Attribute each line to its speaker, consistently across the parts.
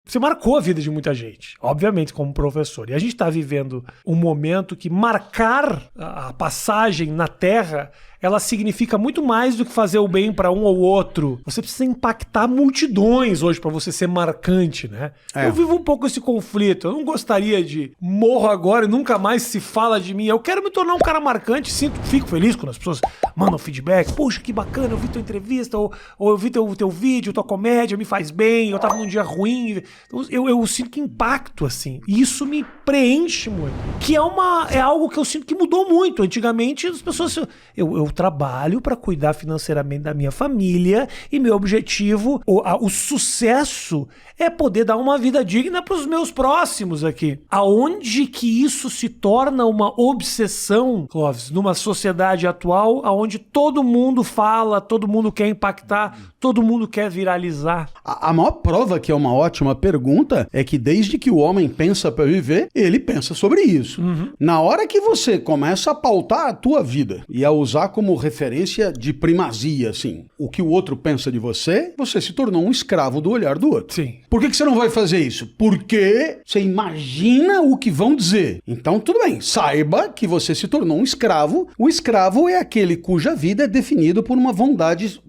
Speaker 1: Você marcou a vida de muita gente, obviamente, como professor. E a gente está vivendo um momento que marcar a passagem na Terra, ela significa muito mais do que fazer o bem para um ou outro. Você precisa impactar multidões hoje para você ser marcante, né? Eu vivo um pouco esse conflito. Eu não gostaria de morro agora e nunca mais se fala de mim. Eu quero me tornar um cara marcante. Fico feliz quando as pessoas mandam feedback. Poxa, que bacana, eu vi tua entrevista, ou eu vi teu vídeo, tua comédia, me faz bem, eu tava num dia ruim. Eu sinto que impacto, assim. E isso me preenche muito. Que é algo que eu sinto que mudou muito. Antigamente, as pessoas... Eu trabalho para cuidar financeiramente da minha família e meu objetivo, o sucesso é poder dar uma vida digna para os meus próximos aqui. Aonde que isso se torna uma obsessão, Clóvis, numa sociedade atual onde todo mundo fala, todo mundo quer impactar, todo mundo quer viralizar?
Speaker 2: A maior prova que é uma ótima pergunta é que desde que o homem pensa para viver, ele pensa sobre isso. Na hora que você começa a pautar a tua vida e a usar como referência de primazia, assim, o que o outro pensa de você, você se tornou um escravo do olhar do outro.
Speaker 1: Sim.
Speaker 2: Por que você não vai fazer isso? Porque você imagina o que vão dizer. Então, tudo bem, saiba que você se tornou um escravo. O escravo é aquele cuja vida é definida por uma vontade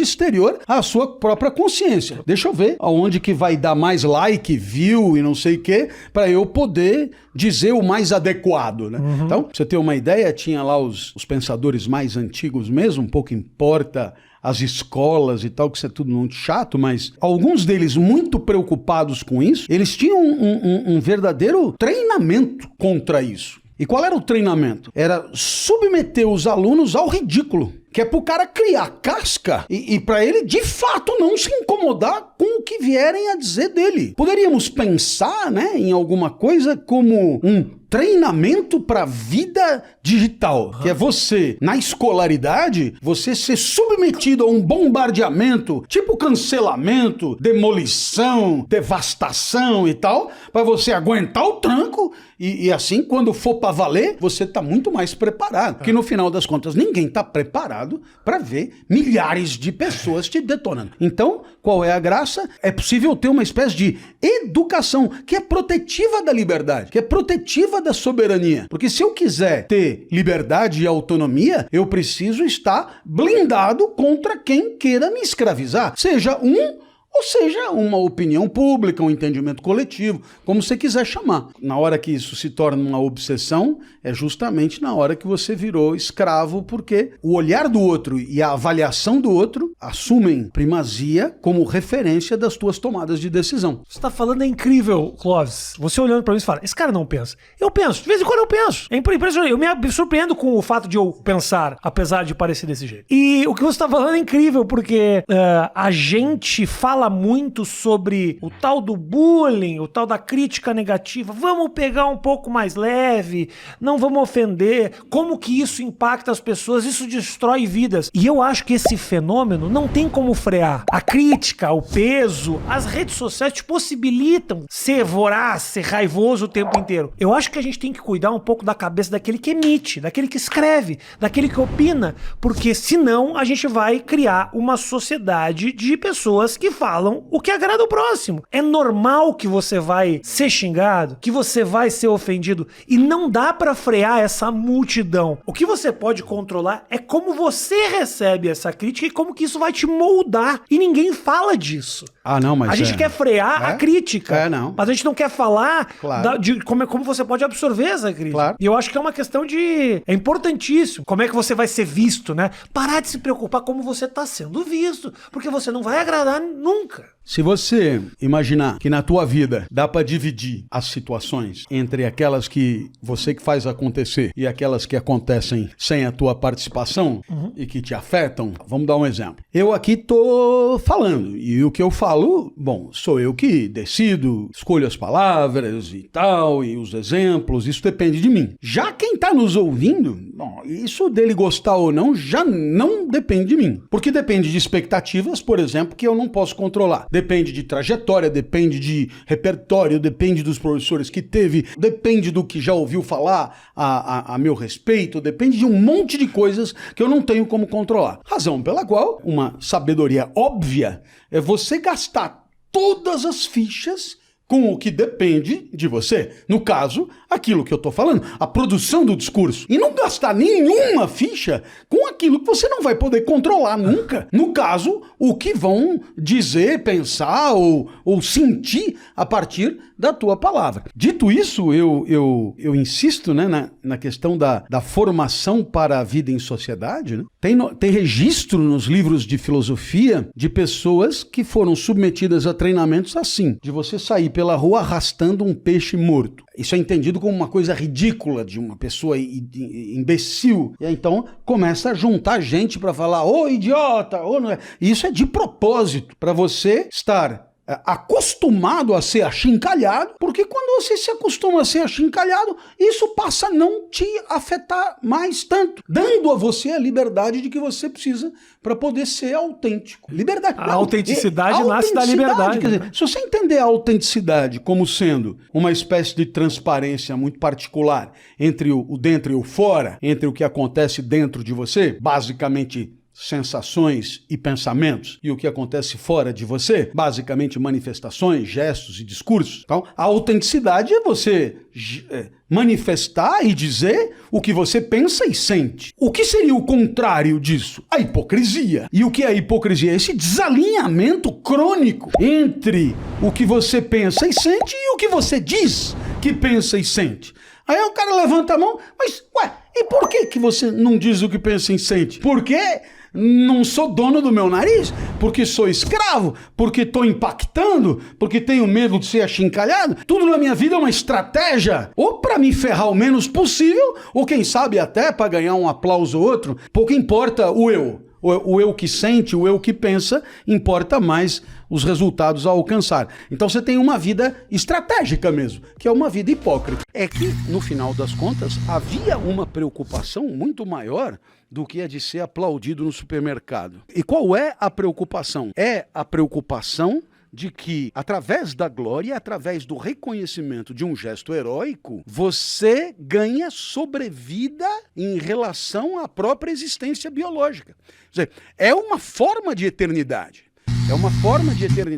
Speaker 2: exterior à sua própria consciência. Deixa eu ver aonde que vai dar mais like, view e não sei o quê, para eu poder dizer o mais adequado, né? Então, pra você ter uma ideia, tinha lá os pensadores mais antigos mesmo, um pouco importa as escolas e tal, que isso é tudo muito chato, mas alguns deles muito preocupados com isso, eles tinham um verdadeiro treinamento contra isso. E qual era o treinamento? Era submeter os alunos ao ridículo, que é pro cara criar casca e para ele, de fato, não se incomodar com o que vierem a dizer dele. Poderíamos pensar, né, em alguma coisa como um treinamento para a vida digital, que é você, na escolaridade, você ser submetido a um bombardeamento, tipo cancelamento, demolição, devastação e tal, para você aguentar o tranco e assim, quando for para valer, você tá muito mais preparado. Porque no final das contas, ninguém tá preparado para ver milhares de pessoas te detonando. Então, qual é a graça? É possível ter uma espécie de educação que é protetiva da liberdade, que é protetiva da soberania. Porque se eu quiser ter liberdade e autonomia, eu preciso estar blindado contra quem queira me escravizar. Seja ou seja, uma opinião pública, um entendimento coletivo, como você quiser chamar. Na hora que isso se torna uma obsessão, é justamente na hora que você virou escravo, porque o olhar do outro e a avaliação do outro assumem primazia como referência das tuas tomadas de decisão.
Speaker 1: Você tá falando é incrível, Clóvis. Você olhando pra mim e fala, esse cara não pensa. Eu penso, de vez em quando eu penso. É impressionante. Eu me surpreendo com o fato de eu pensar, apesar de parecer desse jeito. E o que você tá falando é incrível, porque a gente fala muito sobre o tal do bullying, o tal da crítica negativa. Vamos pegar um pouco mais leve, não vamos ofender. Como que isso impacta as pessoas? Isso destrói vidas. E eu acho que esse fenômeno não tem como frear. A crítica, o peso, as redes sociais te possibilitam ser voraz, ser raivoso o tempo inteiro. Eu acho que a gente tem que cuidar um pouco da cabeça daquele que emite, daquele que escreve, daquele que opina, porque senão a gente vai criar uma sociedade de pessoas que falam o que agrada o próximo. É normal que você vai ser xingado, que você vai ser ofendido, e não dá pra frear essa multidão. O que você pode controlar é como você recebe essa crítica e como que isso vai te moldar. E ninguém fala disso.
Speaker 2: Ah, não, mas
Speaker 1: a gente quer frear a crítica,
Speaker 2: não.
Speaker 1: mas a gente não quer falar de como você pode absorver essa crítica.
Speaker 2: Claro.
Speaker 1: E eu acho que é uma questão de... É importantíssimo. Como é que você vai ser visto, né? Parar de se preocupar como você tá sendo visto, porque você não vai agradar nunca.
Speaker 2: Se você imaginar que na tua vida dá pra dividir as situações entre aquelas que você que faz acontecer e aquelas que acontecem sem a tua participação e que te afetam, vamos dar um exemplo. Eu aqui tô falando e o que eu falo, bom, sou eu que decido, escolho as palavras e tal, e os exemplos, isso depende de mim. Já quem tá nos ouvindo, bom, isso dele gostar ou não, já não depende de mim. Porque depende de expectativas, por exemplo, que eu não posso controlar. Depende de trajetória, depende de repertório, depende dos professores que teve, depende do que já ouviu falar a meu respeito, depende de um monte de coisas que eu não tenho como controlar. Razão pela qual uma sabedoria óbvia é você gastar todas as fichas com o que depende de você. No caso, aquilo que eu estou falando, a produção do discurso. E não gastar nenhuma ficha com aquilo que você não vai poder controlar nunca. No caso, o que vão dizer, pensar ou sentir a partir da tua palavra. Dito isso, eu insisto, né, na questão da formação para a vida em sociedade. Né? Tem registro nos livros de filosofia de pessoas que foram submetidas a treinamentos assim, de você sair pela rua arrastando um peixe morto. Isso é entendido como uma coisa ridícula de uma pessoa imbecil. E aí, então começa a juntar gente para falar, ô idiota, ô não é. Isso é de propósito, para você estar acostumado a ser achincalhado, porque quando você se acostuma a ser achincalhado, isso passa a não te afetar mais tanto, dando a você a liberdade de que você precisa para poder ser autêntico. Liberdade.
Speaker 1: A autenticidade nasce da liberdade.
Speaker 2: Quer dizer, se você entender a autenticidade como sendo uma espécie de transparência muito particular entre o dentro e o fora, entre o que acontece dentro de você, basicamente sensações e pensamentos, e o que acontece fora de você, basicamente manifestações, gestos e discursos. Então, a autenticidade é você manifestar e dizer o que você pensa e sente. O que seria o contrário disso? A hipocrisia. E o que é a hipocrisia? Esse desalinhamento crônico entre o que você pensa e sente e o que você diz que pensa e sente. Aí o cara levanta a mão, mas, e por que você não diz o que pensa e sente? Porque não sou dono do meu nariz, porque sou escravo, porque estou impactando, porque tenho medo de ser achincalhado. Tudo na minha vida é uma estratégia, ou para me ferrar o menos possível, ou quem sabe até para ganhar um aplauso ou outro. Pouco importa o eu. O eu que sente, o eu que pensa, importa mais os resultados a alcançar. Então você tem uma vida estratégica mesmo, que é uma vida hipócrita. É que, no final das contas, havia uma preocupação muito maior do que a de ser aplaudido no supermercado. E qual é a preocupação? É a preocupação de que, através da glória, através do reconhecimento de um gesto heróico, você ganha sobrevida em relação à própria existência biológica. Quer dizer, é uma forma de eternidade. É uma forma de eternidade